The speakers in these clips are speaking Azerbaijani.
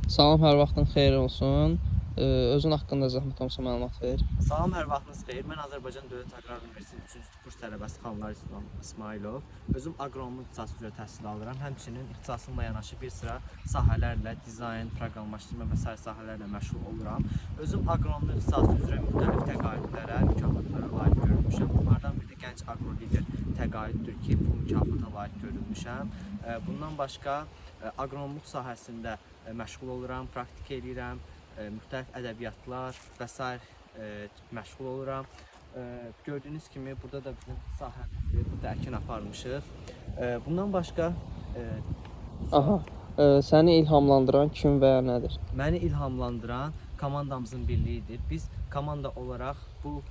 Salam, hər vaxtın xeyir olsun. Özün haqqında zəhmət olmasa məlumat ver. Salam, hər vaxtınız xeyir. Mən Azərbaycan Dövlət Aqrar Universitetinin 3-cü kurs tələbəsi Xanlar İsmailov. Özüm aqronomluq ixtisası üzrə təhsil alıram. Həmçinin ixtisasımla yanaşı bir sıra sahələrlə, dizayn, proqramlaşdırma və sair sahələrlə məşğul oluram. Özüm aqronomluq ixtisası üzrə müxtəlif təqaüdlərə, mükafatlara layiq görülmüşəm. Bunlardan biri də Gənc Aqrolider təqaüddür ki, bu mükafata layiq görülmüşəm. Bundan başqa aqronomluq sahəsində məşğul oluram, praktik edirəm. Müxtəlif ədəbiyyatlar və s. Məşğul oluram. Gördüyünüz kimi burada da bizim sahəmizdir, burada əkin aparmışıq. Bundan başqa Aha, səni ilhamlandıran kim və ya nədir? məni ilhamlandıran komandamızın birliyidir. Biz komanda olaraq bu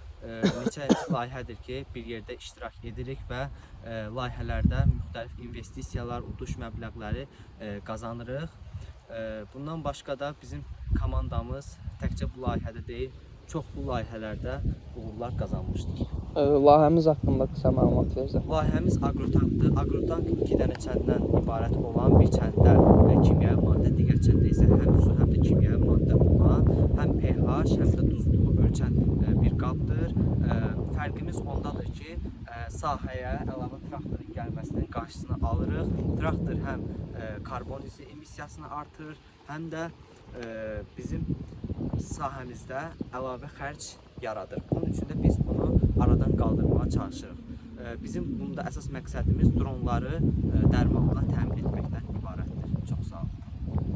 neçə layihədir ki, bir yerdə iştirak edirik və layihələrdə müxtəlif investisiyalar, uduş məbləğləri qazanırıq. Bundan başqa da bizim komandamız təkcə bu layihədə deyil, çoxlu layihələrdə uğurlar qazanmışdır. Layihəmiz haqqında qısa məlumat verirsən. Layihəmiz aqrotankdır. Aqrotank 2 dənə kənddən ibarət olan, bir kəndə kimyəvi maddə, digər kəndə isə həm su, həm də kimyəvi maddə olan, həm pH, həm də duzluğu ölçən bir qabdır. Fərqimiz ondadır ki, sahəyə əlavə traktorun gəlməsinin qarşısını alırıq. Traktor həm karbon izi emissiyasını artırır, həm də bizim sahəmizdə əlavə xərc yaradır. Bunun üçün də biz bunu aradan qaldırmağa çalışırıq. Bizim bunda əsas məqsədimiz dronları dərmanla təmin etməkdən